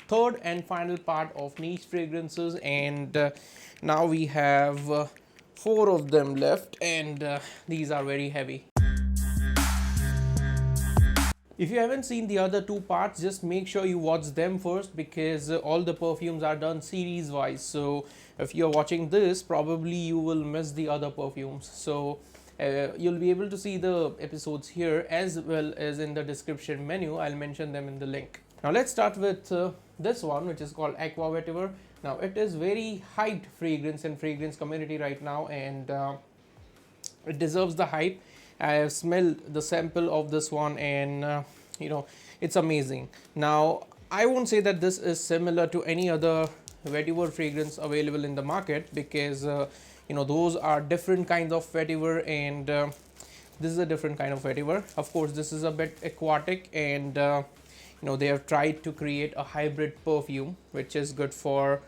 third and final part of niche fragrances, and now we have four of them left, and these are very heavy. If you haven't seen the other two parts, just make sure you watch them first, because all the perfumes are done series wise. So if you're watching this, probably you will miss the other perfumes. So you'll be able to see the episodes here as well as in the description menu. I'll mention them in the link. Now let's start with this one, which is called Aqua Whatever. Now it is very hyped fragrance in fragrance community right now, and it deserves the hype. I have smelled the sample of this one, and it's amazing. Now I won't say that this is similar to any other vetiver fragrance available in the market, because those are different kinds of vetiver, and this is a different kind of vetiver. Of course, this is a bit aquatic, and they have tried to create a hybrid perfume which is good for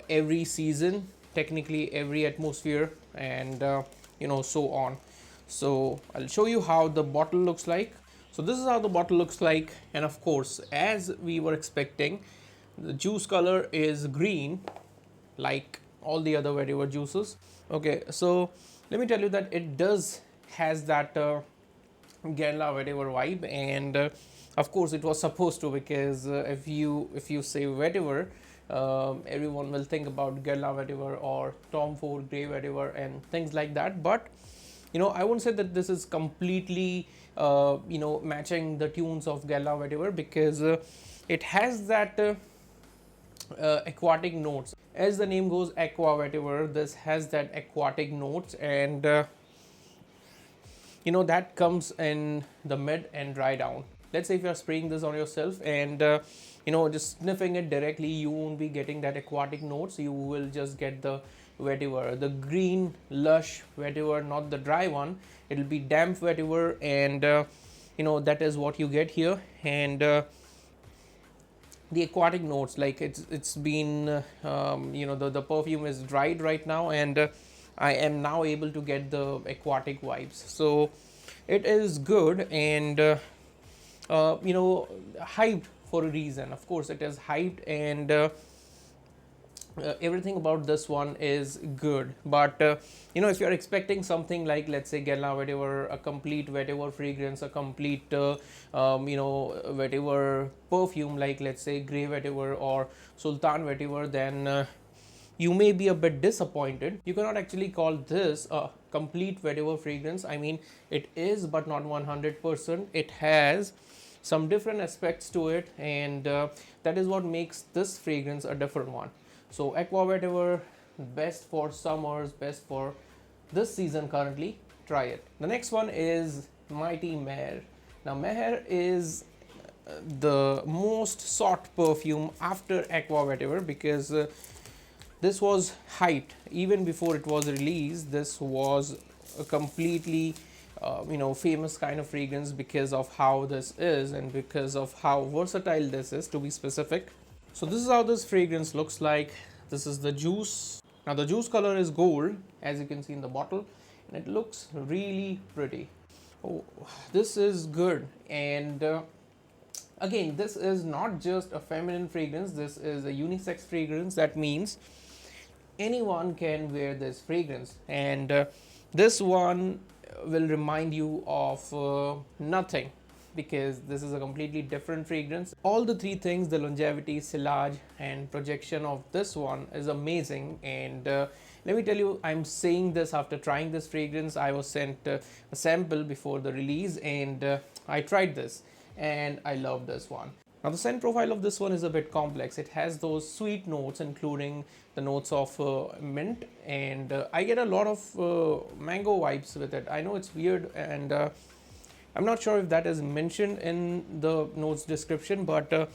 every season, technically every atmosphere, and so on. So I'll show you how the bottle looks like. So this is how the bottle looks like, and of course, as we were expecting, the juice color is green like all the other vetiver juices. Okay, so let me tell you that it does has that Guerlain vetiver vibe, and of course it was supposed to, because if you say vetiver, everyone will think about Guerlain vetiver or Tom Ford Grey vetiver and things like that. But I won't say that this is completely matching the tunes of Guerlain vetiver, because it has that aquatic notes. As the name goes, Aqua Whatever, this has that aquatic notes, and that comes in the mid and dry down. Let's say if you're spraying this on yourself and just sniffing it directly, you won't be getting that aquatic notes. You will just get the vetiver, the green lush vetiver, not the dry one. It'll be damp vetiver, and that is what you get here. And the aquatic notes, like it's been the perfume is dried right now, and I am now able to get the aquatic vibes. So it is good, and hyped for a reason. Of course it is hyped, and everything about this one is good. But if you're expecting something like, let's say, Guerlain vetiver, a complete vetiver fragrance, a complete vetiver perfume, like let's say Grey vetiver or Sultan vetiver, then you may be a bit disappointed. You cannot actually call this a complete vetiver fragrance. I mean, it is, but not 100%. It has some different aspects to it, and that is what makes this fragrance a different one. So Aqua Whatever, best for summers, best for this season currently. Try it. The next one is Mighty Mare. Now Mare is the most sought perfume after Aqua Whatever, because this was hyped even before it was released. This was a completely famous kind of fragrance because of how this is, and because of how versatile this is, to be specific. So this is how this fragrance looks like. This is the juice. Now the juice color is gold, as you can see in the bottle, and it looks really pretty. Oh, this is good. And again, this is not just a feminine fragrance, this is a unisex fragrance. That means anyone can wear this fragrance, and this one will remind you of nothing, because this is a completely different fragrance. All the three things, the longevity, sillage, and projection of this one is amazing. And let me tell you, I'm saying this after trying this fragrance. I was sent a sample before the release, and I tried this, and I love this one. Now the scent profile of this one is a bit complex. It has those sweet notes, including the notes of mint, and I get a lot of mango vibes with it. I know it's weird, and I'm not sure if that is mentioned in the notes description, but that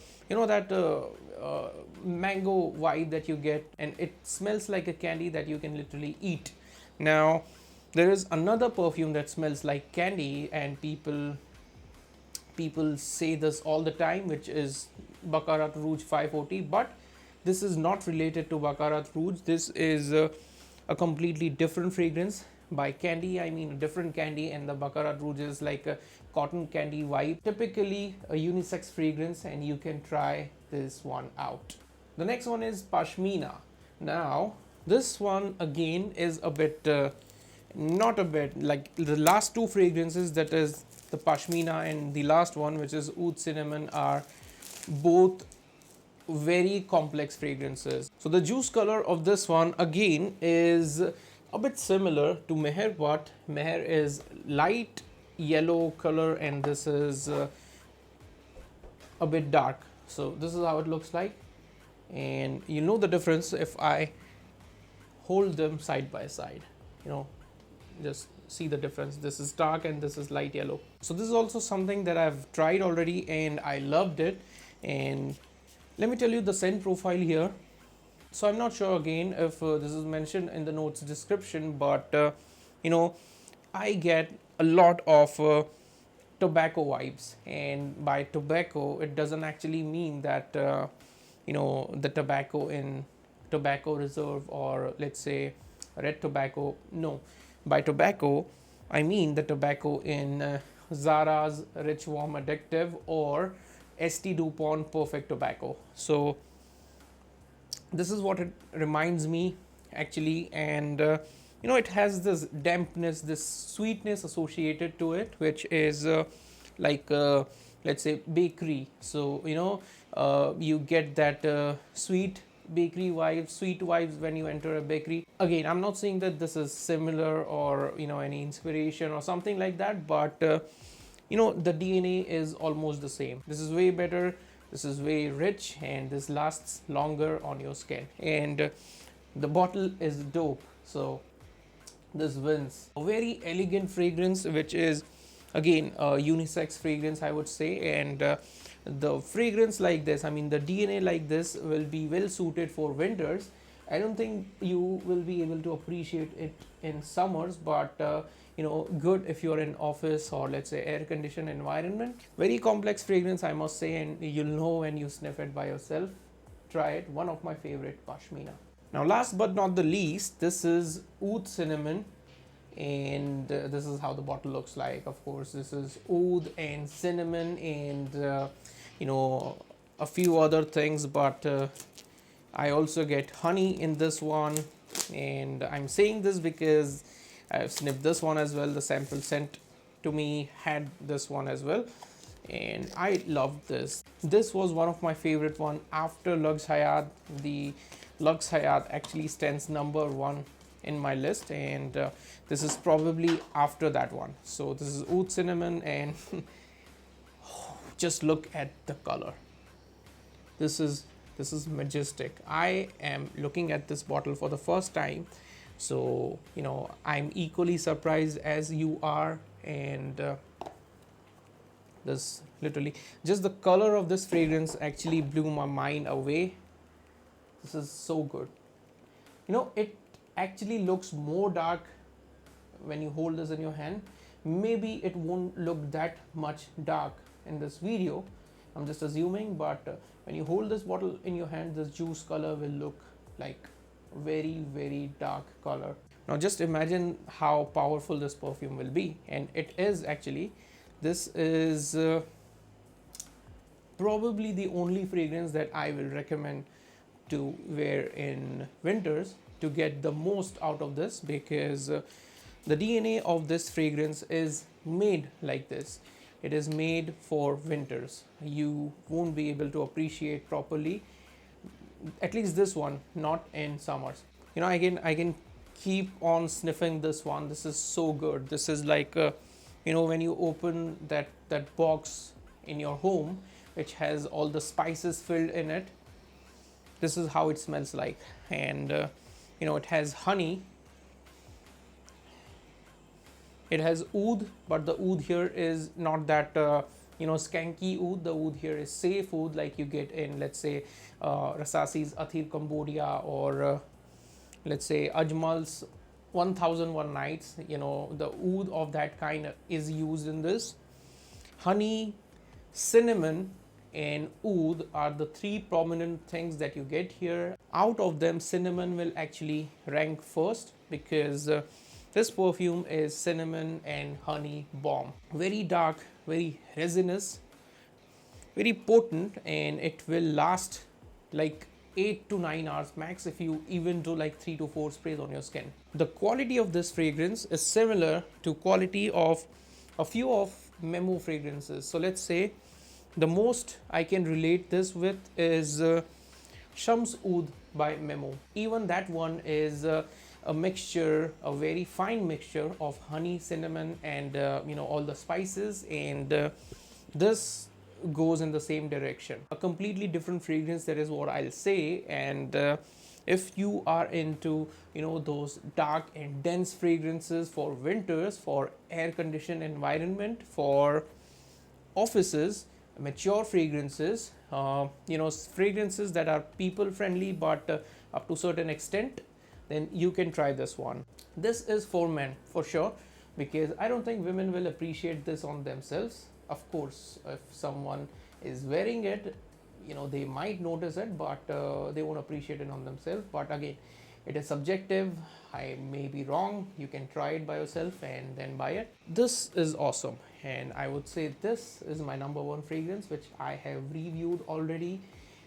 mango vibe that you get, and it smells like a candy that you can literally eat. Now there is another perfume that smells like candy, and people say this all the time, which is Baccarat Rouge 540, but this is not related to Baccarat Rouge. This is a completely different fragrance. By candy, I mean a different candy, and the Baccarat Rouge is like a cotton candy vibe. Typically a unisex fragrance, and you can try this one out. The next one is Pashmina. Now, this one again is a bit, not a bit, like the last two fragrances, that is the Pashmina and the last one, which is Oud Cinnamon, are both very complex fragrances. So the juice color of this one again is a bit similar to Meher, but Meher is light yellow color and this is a bit dark. So this is how it looks like, and you know the difference if I hold them side by side. You know, just see the difference. This is dark and this is light yellow. So this is also something that I've tried already and I loved it. And let me tell you the scent profile here. So I'm not sure again if this is mentioned in the notes description, but you know, I get a lot of tobacco vibes, and by tobacco it doesn't actually mean that you know, the tobacco in tobacco reserve or let's say red tobacco. No, by tobacco I mean the tobacco in Zara's Rich Warm Addictive or St. DuPont Perfect Tobacco. So this is what it reminds me actually, and you know, it has this dampness, this sweetness associated to it, which is like let's say bakery. So you know, you get that sweet bakery vibes, sweet vibes when you enter a bakery. Again, I'm not saying that this is similar or you know, any inspiration or something like that, but you know, the DNA is almost the same. This is way better, this is way rich, and this lasts longer on your skin, and the bottle is dope. So this wins. A very elegant fragrance, which is again a unisex fragrance, I would say. And the fragrance like this, I mean the DNA like this, will be well suited for winters. I don't think you will be able to appreciate it in summers, but you know, good if you're in office or let's say air conditioned environment. Very complex fragrance, I must say, and you'll know when you sniff it by yourself. Try it. One of my favorite, Pashmina. Now last but not the least, this is Oud Cinnamon, and this is how the bottle looks like. Of course, this is oud and cinnamon and you know, a few other things, but I also get honey in this one, and I'm saying this because I've sniffed this one as well. The sample sent to me had this one as well, and I loved this. This was one of my favorite one after Lux Hayat. The Lux Hayat actually stands number one in my list, and this is probably after that one. So this is Oud Cinnamon, and just look at the color. This is majestic. I am looking at this bottle for the first time, so you know, I'm equally surprised as you are. And this literally, just the color of this fragrance actually blew my mind away. This is so good. You know, it actually looks more dark when you hold this in your hand. Maybe it won't look that much dark in this video, I'm just assuming, but when you hold this bottle in your hand, this juice color will look like very, very dark color. Now just imagine how powerful this perfume will be, and it is actually. This is probably the only fragrance that I will recommend to wear in winters to get the most out of this, because the DNA of this fragrance is made like this. It is made for winters. You won't be able to appreciate properly, at least this one, not in summers. You know, again, I can keep on sniffing this one. This is so good. This is like you know, when you open that box in your home which has all the spices filled in it, this is how it smells like. And you know, it has honey, it has oud, but the oud here is not that you know, skanky oud. The oud here is safe oud, like you get in, let's say Rasasi's Athir Cambodia, or let's say Ajmal's 1001 Nights. You know, the oud of that kind is used in this. Honey, cinnamon and oud are the three prominent things that you get here. Out of them, cinnamon will actually rank first, because this perfume is cinnamon and honey bomb. Very dark, very resinous, very potent, and it will last like 8 to 9 hours max if you even do like 3 to 4 sprays on your skin. The quality of this fragrance is similar to quality of a few of Memo fragrances. So let's say the most I can relate this with is Shams Oud by Memo. Even that one is a mixture, a very fine mixture of honey, cinnamon, and all the spices, and this goes in the same direction. A completely different fragrance, that is what I'll say. And if you are into those dark and dense fragrances for winters, for air conditioned environment, for offices, mature fragrances, fragrances that are people friendly but up to certain extent, then you can try this one. This is for men for sure, because I don't think women will appreciate this on themselves. Of course, if someone is wearing it, they might notice it, but they won't appreciate it on themselves. But again, it is subjective. I may be wrong. You can try it by yourself and then buy it. This is awesome, and I would say this is my number one fragrance, which I have reviewed already.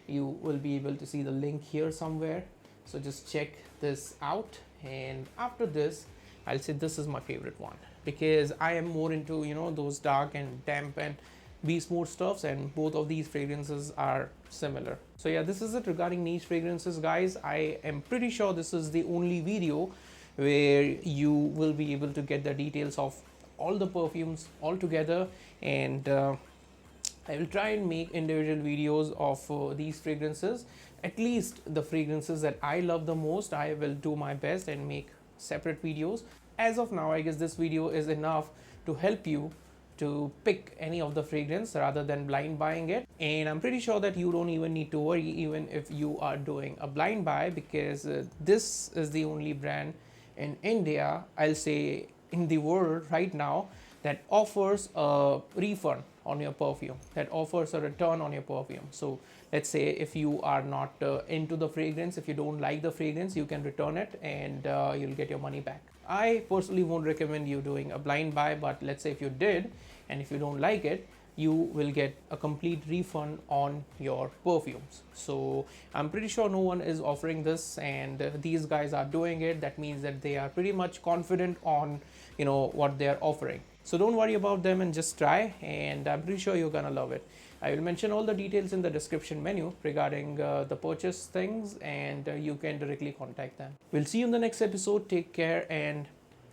You will be able to see the link here somewhere, so just check this out. And after this, I'll say this is my favorite one, because I am more into those dark and damp and beast mode stuffs, and both of these fragrances are similar. So yeah, this is it regarding niche fragrances, guys. I am pretty sure this is the only video where you will be able to get the details of all the perfumes all together, and I will try and make individual videos of these fragrances. At least the fragrances that I love the most, I will do my best and make separate videos. As of now, I guess this video is enough to help you to pick any of the fragrance rather than blind buying it. And I'm pretty sure that you don't even need to worry even if you are doing a blind buy, because this is the only brand in India, I'll say in the world right now, that offers a refund on your perfume, that offers a return on your perfume. So let's say if you are not into the fragrance, if you don't like the fragrance, you can return it and you'll get your money back. I personally won't recommend you doing a blind buy, but let's say if you did and if you don't like it, you will get a complete refund on your perfumes. So I'm pretty sure no one is offering this, and these guys are doing it. That means that they are pretty much confident on what they are offering. So don't worry about them and just try, and I'm pretty sure you're gonna love it. I will mention all the details in the description menu regarding the purchase things, and you can directly contact them. We'll see you in the next episode. Take care and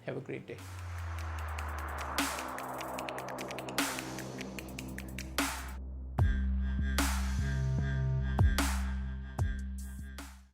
have a great day.